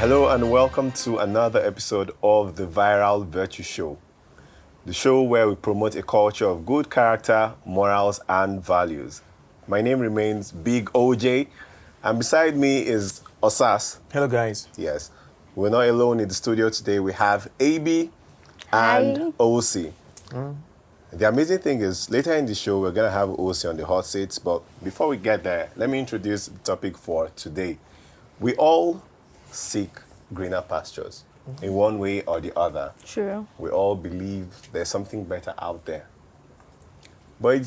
Hello and welcome to another episode of the Viral Virtue Show, the show where we promote a culture of good character, morals, and values. My name remains Big OJ, and beside me is Osas. Hello, guys. Yes, we're not alone in the studio today. We have AB and OC. The amazing thing is, later in the show, we're going to have OC on the hot seats, but before we get there, let me introduce the topic for today. We all seek greener pastures in one way or the other. True. We all believe there's something better out there. But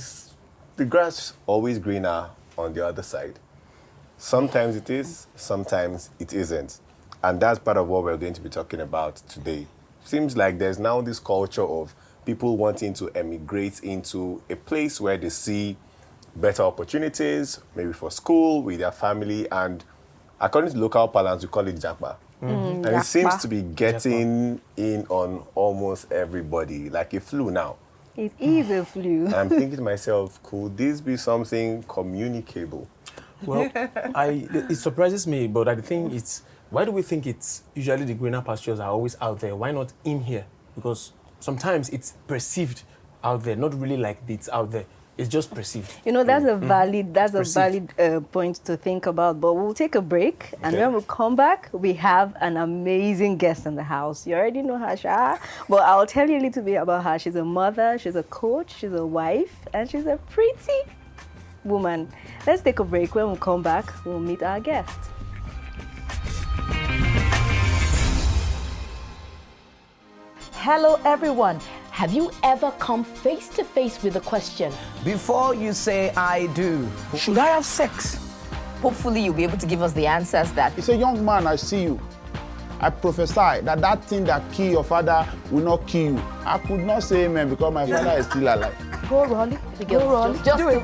the grass always greener on the other side. Sometimes it is, sometimes it isn't. And that's part of what we're going to be talking about today. Seems like there's now this culture of people wanting to emigrate into a place where they see better opportunities, maybe for school, with their family, and according to local parlance, we call it Japa. And it seems to be getting in on almost everybody, like a flu now. It is a flu. I'm thinking to myself, could this be something communicable? Well, it surprises me, but I think why do we think it's usually the greener pastures are always out there? Why not in here? Because sometimes it's perceived out there, not really like it's out there. It's just perceived. You know, that's a valid point to think about. But we'll take a break, and when we come back, we have an amazing guest in the house. You already know her, Sha, but I'll tell you a little bit about her. She's a mother, she's a coach, she's a wife, and she's a pretty woman. Let's take a break. When we come back, we'll meet our guest. Hello, everyone. Have you ever come face to face with a question? Before you say I do, should I have sex? Hopefully you'll be able to give us the answers that... It's a young man, I see you. I prophesy that thing that kill your father will not kill you. I could not say amen because my father is still alive. Go, Rolly. Go, Rolly. Just do it.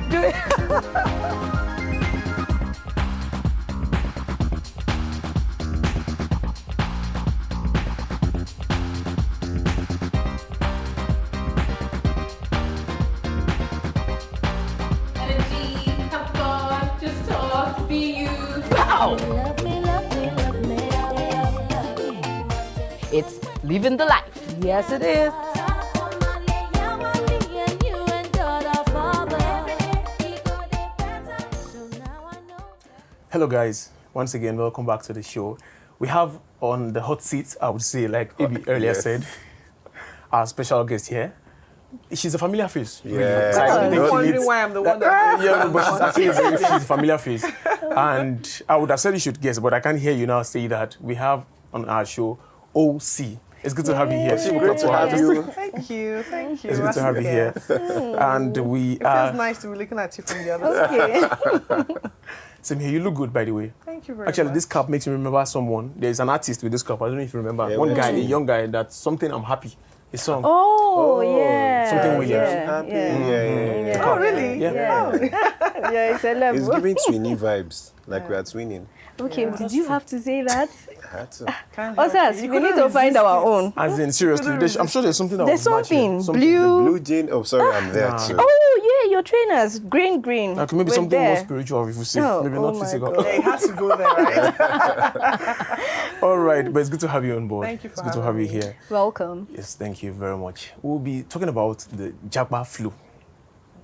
It's living the life. Yes, it is. Hello, guys. Once again, welcome back to the show. We have on the hot seat, I would say, like Ibi earlier said, our special guest here. She's a familiar face. Yeah. I'm wondering why I'm the one that... yeah, but she's a familiar face. And I would have said you should guess, but I can't hear you now say that. We have on our show OC. It's good to have you here. It's good to have you. Thank you. It's good to have you here. And we It feels nice to be looking at you from the other side. Same here. You look good, by the way. Thank you very much. Actually, this cap makes me remember someone. There's an artist with this cap. I don't know if you remember. Yeah, one guy, a young guy, that's Something I'm Happy. His song. Oh, yeah. Something Williams. Yeah. Oh, really? Yeah. Yeah, it's a level. It's giving Sweeney vibes, like we are twinning. Okay, did you have to say that? I had to. Osas, we need to find our own. As in, seriously, I'm sure there's something that There's was matching. something. Blue. Blue jean. Oh, sorry, I'm there too. Oh, yeah, your trainers. Green. Okay, maybe We're something there. more spiritual, if you say. Oh, Maybe oh not my physical. God. Yeah, it has to go there, right? All right, but it's good to have you on board. Thank you for It's good to have having you me. here. Welcome. Yes, thank you very much. We'll be talking about the Japa flu.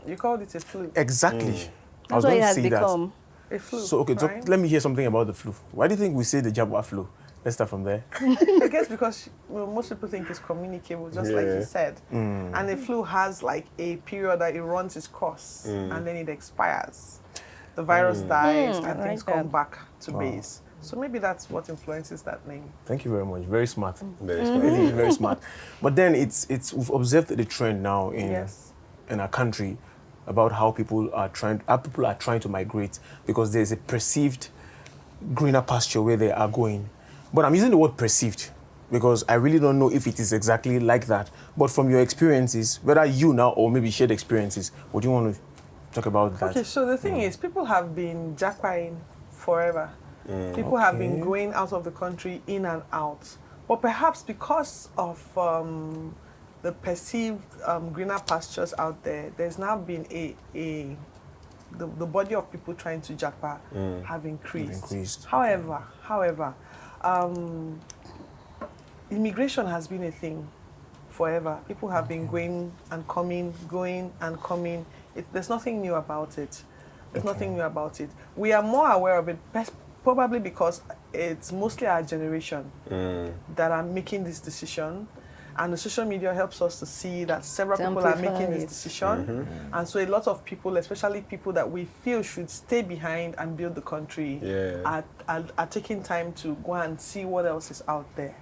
You called it a flu. Exactly. I was That's what going it to has say become. A flu. So, okay, right? let me hear something about the flu. Why do you think we say the Japa flu? Let's start from there. I guess because most people think it's communicable, just like you said. Mm. And the flu has like a period that it runs its course and then it expires. The virus dies and things come back to base. So maybe that's what influences that name. Thank you very much. Very smart. Very smart. Really, very smart. But then we've observed the trend now in our country about how people are trying to migrate because there's a perceived greener pasture where they are going. But I'm using the word perceived because I really don't know if it is exactly like that. But from your experiences, whether you now or maybe shared experiences, what do you want to talk about that? Okay, so the thing is, people have been jackpying forever. People have been going out of the country, in and out. But perhaps because of the perceived greener pastures out there, there's now been the body of people trying to japa have increased. However, Immigration has been a thing forever. People have been going and coming, there's nothing new about it. There's nothing new about it. We are more aware of it, probably because it's mostly our generation that are making this decision. And the social media helps us to see that several people are making this decision. And so a lot of people, especially people that we feel should stay behind and build the country, are taking time to go and see what else is out there.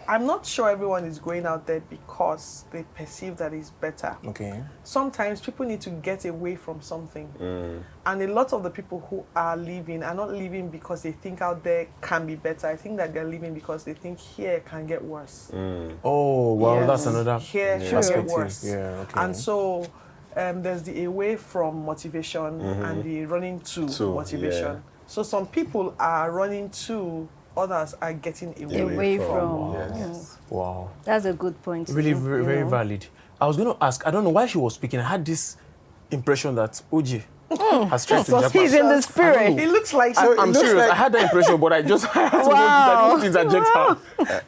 I'm not sure everyone is going out there because they perceive that it's better. Okay. Sometimes people need to get away from something. And a lot of the people who are leaving are not leaving because they think out there can be better. I think that they're leaving because they think here can get worse. Oh, well, Yes. that's another Here can get perspective. worse. Yeah, okay. And so there's the away from motivation and the running to motivation. Yeah. So some people are running to, others are getting Away from. Wow. Yes. Wow. That's a good point. Really, too, very you know. valid. I was going to ask, I don't know why she was speaking. I had this impression that OJ has tried to So Japa. he's in the spirit. It looks like I'm serious. I had that impression, but I just I had to Wow. interject her.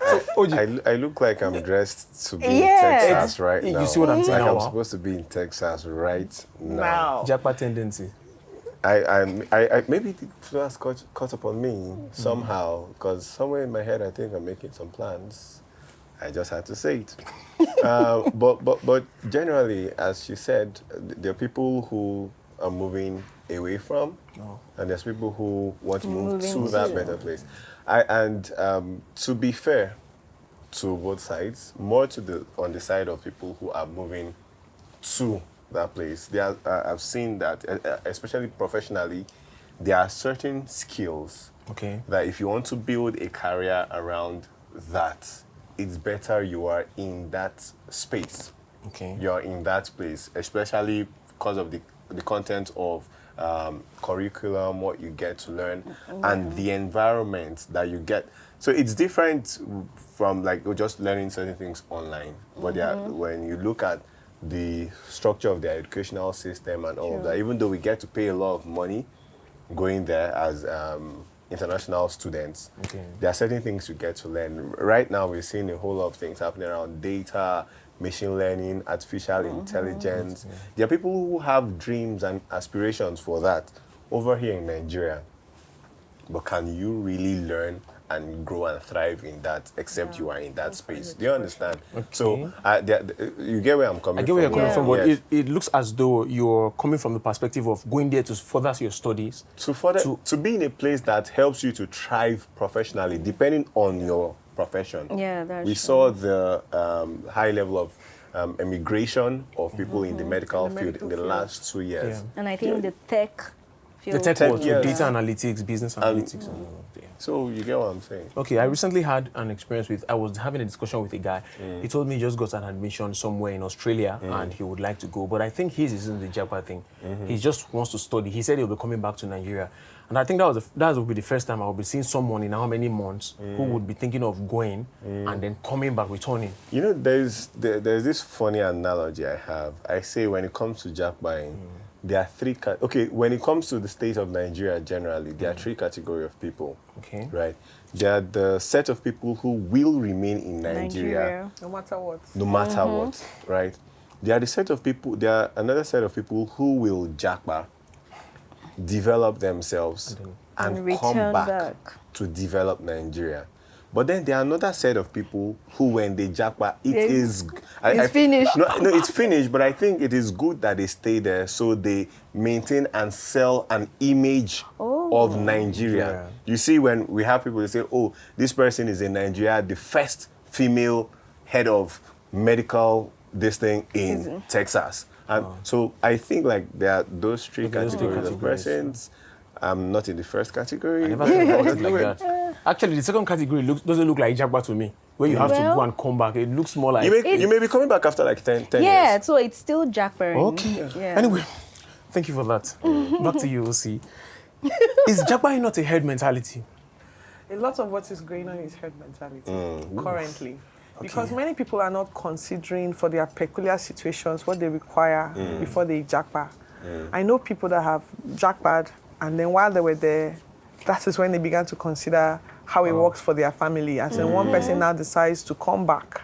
So, OJ, I look like I'm dressed to be Yeah. in Texas right now. You see what I'm saying Like now, I'm huh? supposed to be in Texas right now. now. Japa tendency. I maybe the flu has caught up on me somehow, because somewhere in my head I think I'm making some plans. I just had to say it. But generally, as you said, there are people who are moving away from, and there's people who want to move Moving to that to. better place. To be fair to both sides, more on the side of people who are moving to that place. I've seen that, especially professionally, there are certain skills that if you want to build a career around that, it's better you are in that space. Okay. You're in that place, especially because of the content of curriculum, what you get to learn, and the environment that you get. So it's different from like just learning certain things online. But when you look at the structure of the educational system and all of that, even though we get to pay a lot of money going there as international students, there are certain things you get to learn. Right now, we're seeing a whole lot of things happening around data, machine learning, artificial intelligence. There are people who have dreams and aspirations for that over here in Nigeria. But can you really learn and grow and thrive in that, except you are in that space? Do you understand? So you get where I'm coming from. I get where you're coming from, but Yes. it looks as though you're coming from the perspective of going there to further your studies. To be in a place that helps you to thrive professionally, depending on your profession. Yeah, that's We true. saw the high level of emigration of people in the medical field in the last 2 years. And I think the tech field. The tech world, so yes. data analytics, business analytics. And all of that. So you get what I'm saying? Okay, I recently had an experience I was having a discussion with a guy. He told me he just got an admission somewhere in Australia and he would like to go. But I think his isn't the Japa thing. He just wants to study. He said he'll be coming back to Nigeria. And I think that would be the first time I will be seeing someone in how many months who would be thinking of going and then coming back, returning. You know, there's this funny analogy I have. I say when it comes to Japa, there are three. When it comes to the state of Nigeria generally, there are three categories of people. Okay. Right. There are the set of people who will remain in Nigeria. No matter what. No matter what, right? There are another set of people who will Japa, develop themselves, and come return back to develop Nigeria. But then there are another set of people who, when they Japa, It's finished. No, it's finished, but I think it is good that they stay there so they maintain and sell an image of Nigeria. Yeah. You see, when we have people who say, oh, this person is in Nigeria, the first female head of medical this thing in Texas. And so I think like there are those three categories of persons. I'm not in the first category. I never thought about it like that. Actually, the second category doesn't look like Japa to me, where you have to go and come back. It looks more like... You may be coming back after like 10 Yeah, years. so it's still Jackpering. Okay. Yeah. Anyway, thank you for that. Back to you, OC. Is Japa not a herd mentality? A lot of what is going on is herd mentality currently. Because many people are not considering for their peculiar situations what they require before they Japa. I know people that have Jackpad, and then while they were there, that is when they began to consider how it works for their family. As in one person now decides to come back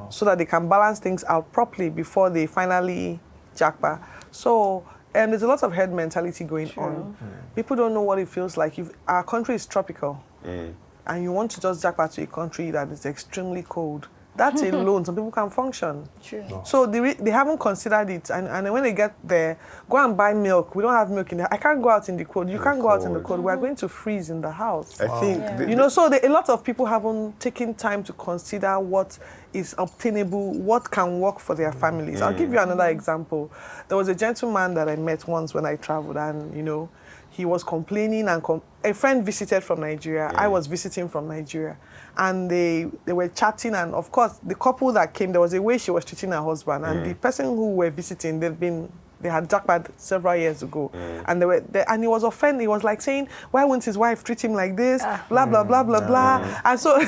so that they can balance things out properly before they finally Japa. So there's a lot of head mentality going on. People don't know what it feels like. If our country is tropical and you want to just Japa to a country that is extremely cold, that alone, some people can function. True. So they haven't considered it. And when they get there, go and buy milk. We don't have milk in there. I can't go out in the cold. You can't go out in the cold. We are going to freeze in the house. I think A lot of people haven't taken time to consider what is obtainable, what can work for their families. I'll give you another example. There was a gentleman that I met once when I traveled, and he was complaining, and a friend visited from Nigeria. I was visiting from Nigeria, and they were chatting, and of course the couple that came, there was a way she was treating her husband, and the person who were visiting, they had jackpot several years ago, and and he was offended. He was like saying, why won't his wife treat him like this? Blah blah blah blah blah. And so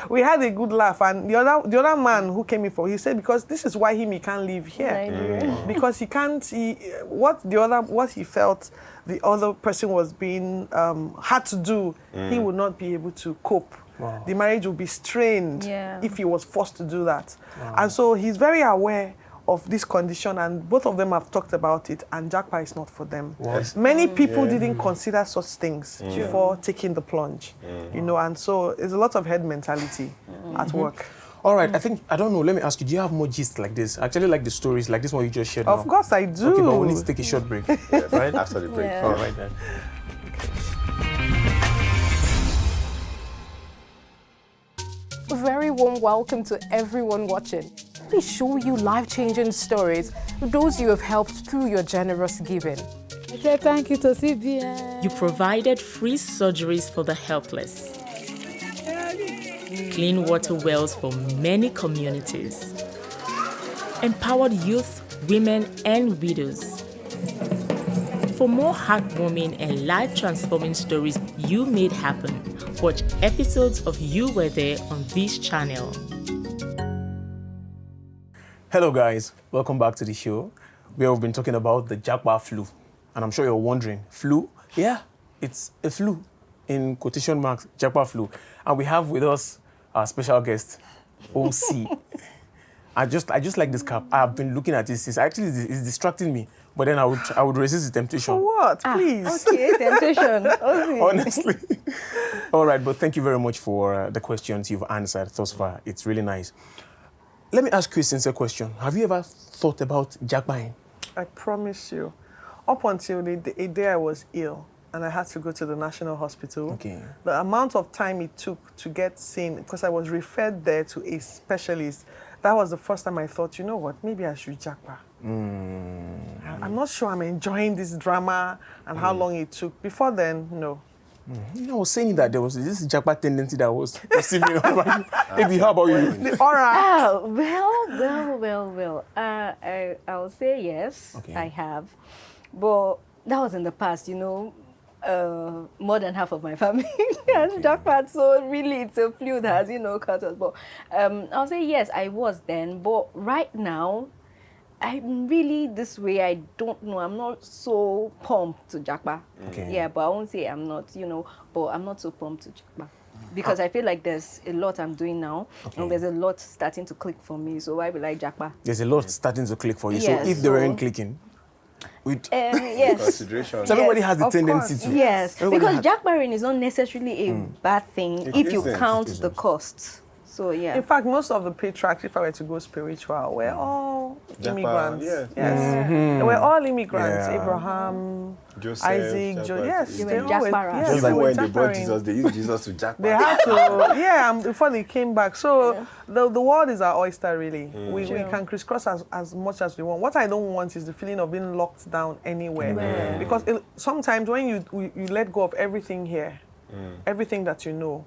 we had a good laugh. And the other man who came in he said, because this is why he can't live here, because he can't. What he felt the other person was being had to do, he would not be able to cope. Wow. The marriage would be strained if he was forced to do that. And so he's very aware of this condition, and both of them have talked about it, and Japa is not for them. Many people didn't consider such things before taking the plunge, and so there's a lot of head mentality at work. All right, I don't know, let me ask you, do you have more gist like this? I actually like the stories like this one you just shared Of now. course I do. Okay, but we need to take a short break, right? After the break. All right then. A very warm welcome to everyone watching. We show you life-changing stories, those you have helped through your generous giving. I say thank you to CBN. You provided free surgeries for the helpless, clean water wells for many communities, empowered youth, women, and widows. For more heartwarming and life-transforming stories you made happen, watch episodes of You Were There on this channel. Hello guys, welcome back to the show. We have been talking about the Japa flu. And I'm sure you're wondering, flu? Yeah, it's a flu, in quotation marks, Japa flu. And we have with us our special guest, OC. I just like this cap. I've been looking at this. It's distracting me. But then I would resist the temptation. For what? Please. Okay, temptation. Okay. Honestly. All right, but thank you very much for the questions you've answered thus far. It's really nice. Let me ask you a sincere question. Have you ever thought about jackpine? I promise you. Up until a day I was ill and I had to go to the National Hospital. The amount of time it took to get seen, because I was referred there to a specialist, that was the first time I thought, you know what, maybe I should japa. I'm not sure I'm enjoying this drama and how long it took. Before then, no. I was saying that there was this Japa tendency that was perceiving. Maybe, how about you? All right. Well. I'll say yes, I have. But that was in the past, more than half of my family has Japa, so really it's a flu that has, cut us. But I'll say yes, I was then. But right now, I'm really this way. I don't know. I'm not so pumped to Japa. Yeah, but I won't say I'm not, but I'm not so pumped to Japa. Because I feel like there's a lot I'm doing now, and there's a lot starting to click for me. So why will I Japa? There's a lot starting to click for you. Yes, so if they weren't clicking, yes. Consideration. So everybody has the tendency course. to. Yes, because Japa is not necessarily a bad thing if you count the costs. So yeah. In fact, most of the patriarchs, if I were to go spiritual, were all immigrants. Yes. They were all immigrants. Yeah. Abraham, Joseph, Isaac, They were all were- Jasperers. yes, Even they were when they brought Jasperers. Jesus, they used Jesus to jackpot. They had to, before they came back. So the world is our oyster, really. We can crisscross as much as we want. What I don't want is the feeling of being locked down anywhere. Because sometimes when you let go of everything here, everything that you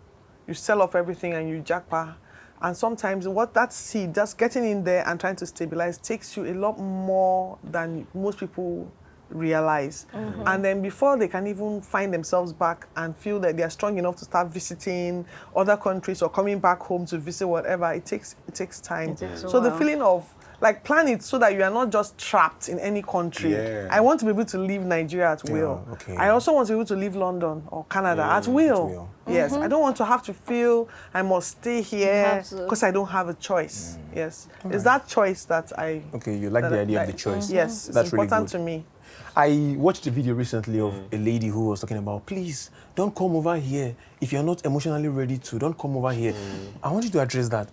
sell off everything and you jackpot. And sometimes what that seed, just getting in there and trying to stabilize, takes you a lot more than most people realize. And then before they can even find themselves back and feel that they are strong enough to start visiting other countries or coming back home to visit whatever, it takes time. So the feeling of like plan it so that you are not just trapped in any country. Yeah. I want to be able to leave Nigeria at will. Okay. I also want to be able to leave London or Canada at will. Yes, I don't want to have to feel I must stay here because I don't have a choice. Yes, it's that choice that I. Okay, you like the idea of the choice. Yes, it's That's important really to me. I watched a video recently of a lady who was talking about, please don't come over here if you're not emotionally ready to. Don't come over here. I want you to address that.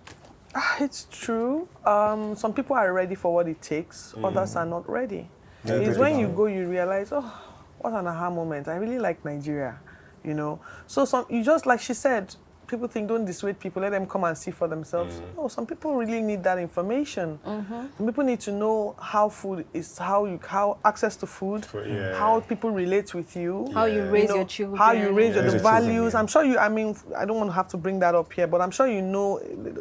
It's true. Some people are ready for what it takes. Others are not ready. It's when you go, you realize, oh, what an aha moment. I really like Nigeria, you know. So you just, like she said, people think don't dissuade people, let them come and see for themselves. No, some people really need that information. Some people need to know how food is, how access to food, how people relate with you, how you raise your children, how you raise the values. Children, I'm sure you. I mean, I don't want to have to bring that up here, but I'm sure you know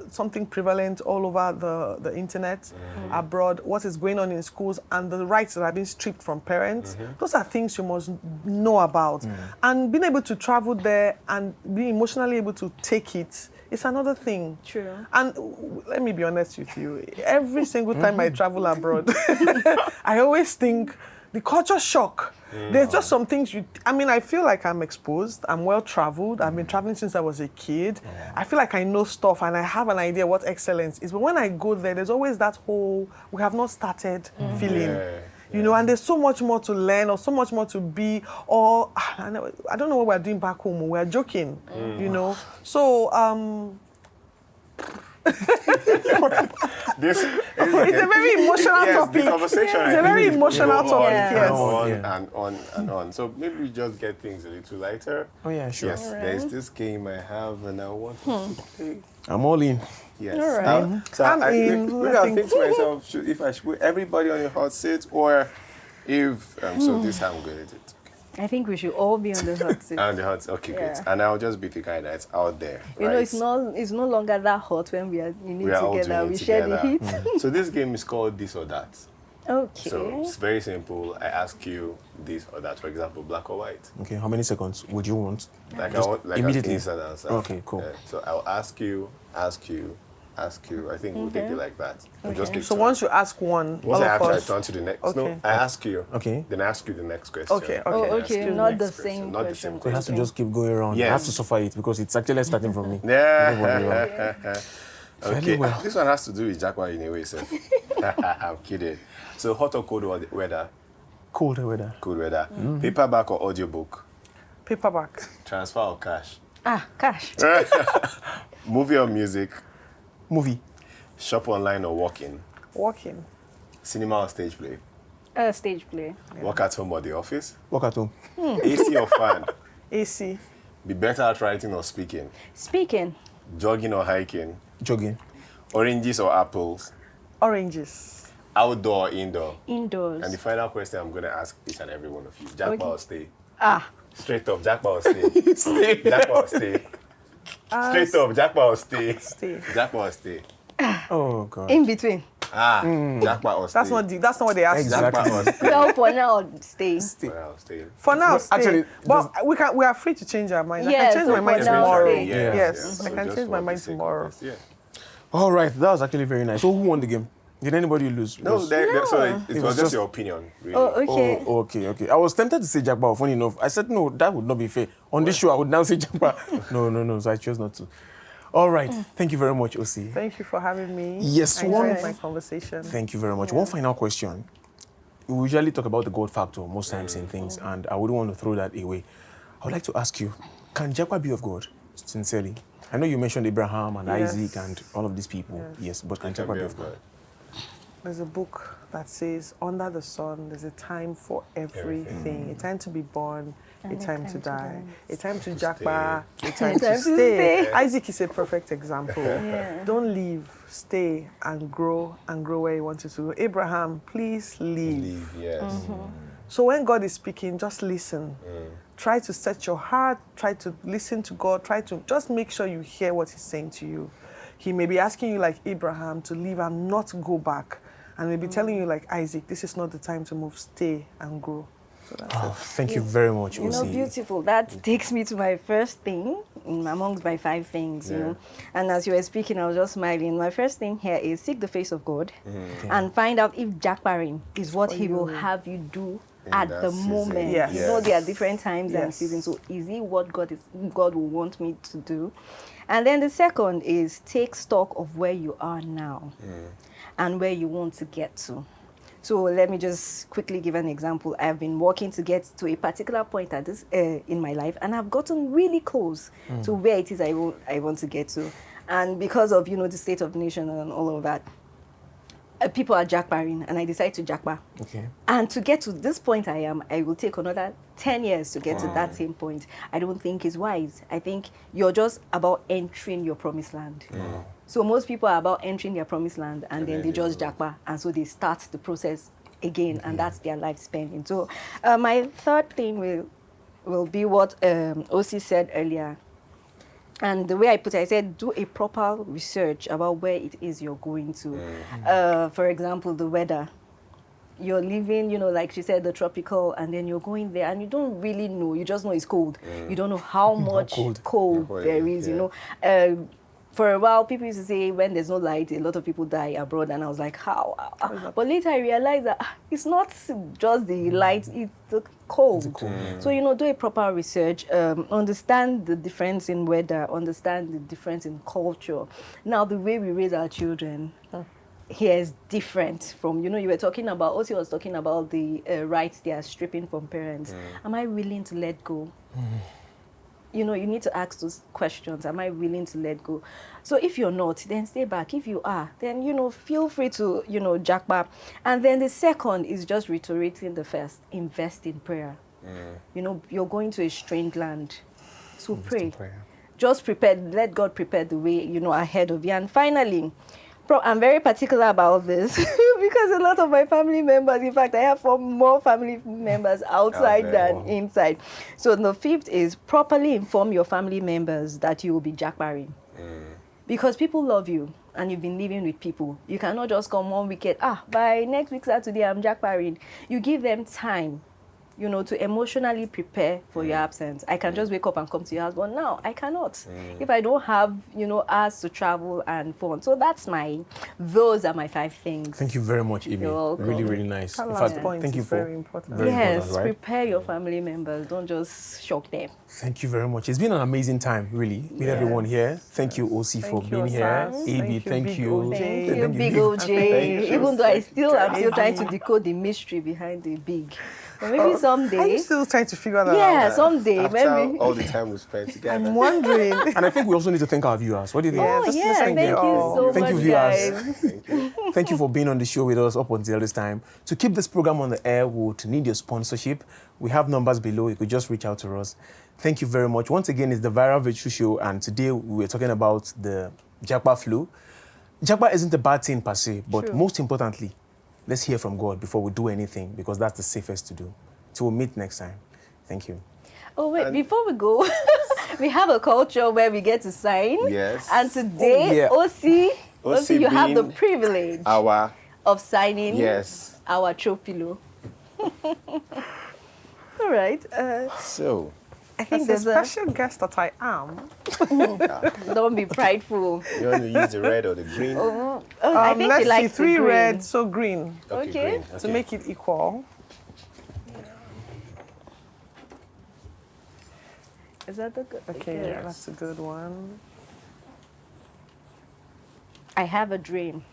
something prevalent all over the internet, abroad. What is going on in schools and the rights that are being stripped from parents. Those are things you must know about, and being able to travel there and be emotionally able to take it, it's another thing. True. And let me be honest with you, every single time I travel abroad, I always think the culture shock. There's just some things I feel like I'm exposed, I'm well traveled, I've been traveling since I was a kid. I feel like I know stuff and I have an idea what excellence is. But when I go there, there's always that whole, we have not started feeling. You know, and there's so much more to learn or so much more to be, or I don't know what we're doing back home. We're joking, you know. So, It's a very emotional topic. The conversation It's a very emotional topic, yes. And on. So maybe we just get things a little lighter. Oh yeah, sure. Yes, there's this game I have and I want to play. I'm all in. Yes. All right. So I'm in. maybe I think to myself, if I should put everybody on your hot seat or if, so this how I'm going to do it. I think we should all be on the hot seat. On the hot seat, okay, great. And I'll just be the guy that's out there. You know, it's no longer that hot when we are together. We share the heat. So this game is called This or That. Okay. So it's very simple. I ask you this or that. For example, black or white. Okay, how many seconds would you want? Like I want immediately. an instant answer. Okay, cool. So I'll ask you. I think we'll take it like that. We'll just take So turns. once you ask one, Once all I of have to, I us. turn to the next. Okay. No, I ask you. Okay. Then I ask you the next question. Okay. Oh, Okay. okay. Ask you Not the next question. same Not the same question. So it has to question. just keep going around. Yes. I have to suffer it because it's actually starting from me. Yeah. Fairly Okay. well. This one has to do with Japa in a way, sir. I'm kidding. So hot or cold weather? Cold weather. Cold weather. Paperback or audiobook? Paperback. Transfer or cash? Cash. Movie or music? Movie. Shop online or walk in? Walking. Cinema or stage play? Stage play. Work at home or the office? Work at home. AC or fan? AC. Be better at writing or speaking? Speaking. Jogging or hiking? Jogging. Oranges or apples? Oranges. Outdoor or indoor? Indoors. And the final question I'm going to ask each and every one of you. Japa or stay? Straight up, Japa or stay? Japa or stay? Straight up, Japa or stay? Stay. Japa or stay? Oh God. In between. Japa or stay? That's not what they asked. Exactly. Japa or stay? Well, for now, stay. Well, stay. For now, stay. Actually, but we are free to change our mind. Yeah, I can change so my mind for now, tomorrow. stay. Yes, So I can just change my for mind the sake of tomorrow. this, yeah. All right, that was actually very nice. So who won the game? Did anybody lose? No, Because- so it was was just just- your opinion, really. Oh, okay. Oh, okay. I was tempted to say Japa, funny enough. I said, no, that would not be fair. On this show, I would now say Japa. No, so I chose not to. All right. Thank you very much, Osi. Thank you for having me. Yes, I one- enjoyed my conversation. Thank you very much. One final question. We usually talk about the God factor most times in things, and I wouldn't want to throw that away. I would like to ask you, can Japa be of God? Sincerely. I know you mentioned Abraham and Yes. Isaac and all of these people. Yes, but can Japa be of God? There's a book that says, under the sun, there's a time for everything. A time to be born, a time to die, a time to japa, a time to stay. Isaac is a perfect example. Don't leave, stay and grow where you want to go. Abraham, please leave. Yes. So when God is speaking, just listen. Try to set your heart, try to listen to God, try to just make sure you hear what he's saying to you. He may be asking you like Abraham to leave and not go back. And maybe telling you like Isaac, this is not the time to move, stay and grow. So that's Thank you very much, You know, Osi. beautiful. That takes me to my first thing amongst my 5 things, you know. And as you were speaking, I was just smiling. My first thing here is seek the face of God and find out if jackparing is what He will have you do at the moment. Yes. You know, there are different times and Yes. seasons. So is it what God will want me to do? And then the second is take stock of where you are now and where you want to get to. So let me just quickly give an example. I've been working to get to a particular point at this in my life, and I've gotten really close to where it is I want to get to. And because of, you know, the state of the nation and all of that, people are jackparing, and I decide to jackpar. Okay. And to get to this point I will take another 10 years to get to that same point. I don't think it's wise. I think you're just about entering your promised land. So most people are about entering their promised land, and then they just jackpar, and so they start the process again, and that's their life spending. So my third thing will be what Osi said earlier. And the way I put it, I said, do a proper research about where it is you're going to. For example, the weather. You're living, you know, like she said, the tropical, and then you're going there, and you don't really know. You just know it's cold. You don't know how much cold there is, you know. For a while, people used to say when there's no light, a lot of people die abroad, and I was like, how? But later I realized that it's not just the light, it's the cold. So, you know, do a proper research, understand the difference in weather, understand the difference in culture. Now, the way we raise our children here is different from, you know, you were talking about, Osi was talking about the rights they are stripping from parents. Am I willing to let go? You know, you need to ask those questions. Am I willing to let go? So if you're not, then stay back. If you are, then, you know, feel free to, you know, jackpot. And then the second is just reiterating the first. Invest in prayer. You know, you're going to a strange land. So pray. Just prepare. Let God prepare the way, you know, ahead of you. And finally, I'm very particular about this because a lot of my family members, in fact, I have more family members outside than inside. So the fifth is properly inform your family members that you will be jackparing. Because people love you and you've been living with people. You cannot just come one weekend, by next week Saturday, I'm jackparing. You give them time, you know, to emotionally prepare for your absence. I can just wake up and come to your house, but now I cannot. If I don't have, you know, hours to travel and phone. So those are my 5 things. Thank you very much, Amy. Really, really nice. That last point is very important. Yes, prepare your family members. Don't just shock them. Thank you very much. It's been an amazing time, really, with everyone here. Thank you, Osi, for being here. AB, thank you. Thank you, Big OJ. Even though I'm still trying to decode the mystery behind the big. Or maybe someday. Are you still trying to figure that out? Yeah, someday. After Maybe. all the time we spent together. I'm wondering. And I think we also need to thank our viewers. What do you think? Oh, yeah. Thank you so Thank much, you, viewers. guys. Thank you for being on the show with us up until this time. To keep this program on the air, we would need your sponsorship. We have numbers below. You could just reach out to us. Thank you very much. Once again, it's the Viral Virtue Show, and today we're talking about the Japa flu. Japa isn't a bad thing per se, but most importantly, let's hear from God before we do anything, because that's the safest to do. So we'll meet next time. Thank you. Oh, wait, before we go, we have a culture where we get to sign. Yes. And today, Osi, you have the privilege of signing our tropilo. All right. So, I think there's a special guest that I am. Don't be prideful. You want to use the red or the green? I think let's you like see, 3 green. red, so green. Okay. Green. Okay. To make it equal. Is that the good? Okay, yeah, that's a good one. I have a dream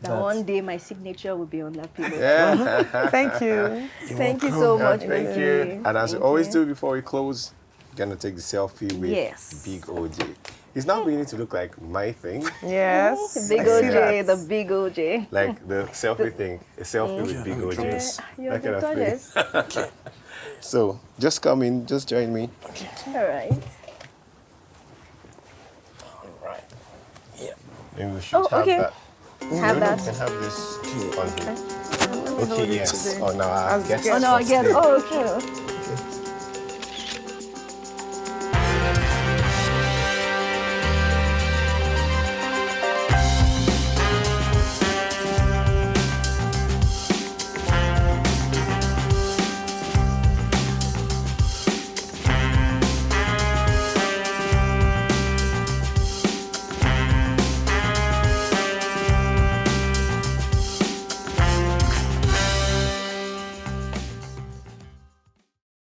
that one day my signature will be on that pillow. Yeah. Thank you. Thank you so much. Thank you. And as we always do before we close, we're going to take the selfie with Big OJ. It's now beginning to look like my thing. Yes. The big OJ, the big OJ. Like the selfie thing. A selfie with Big OJ. You're that kind of thing. So, just come in, just join me. All right. Yeah. Maybe we should have that. Have that. We can have this on here. Okay, yes. Oh, no, I guess. Oh, no, I guess. Oh, okay.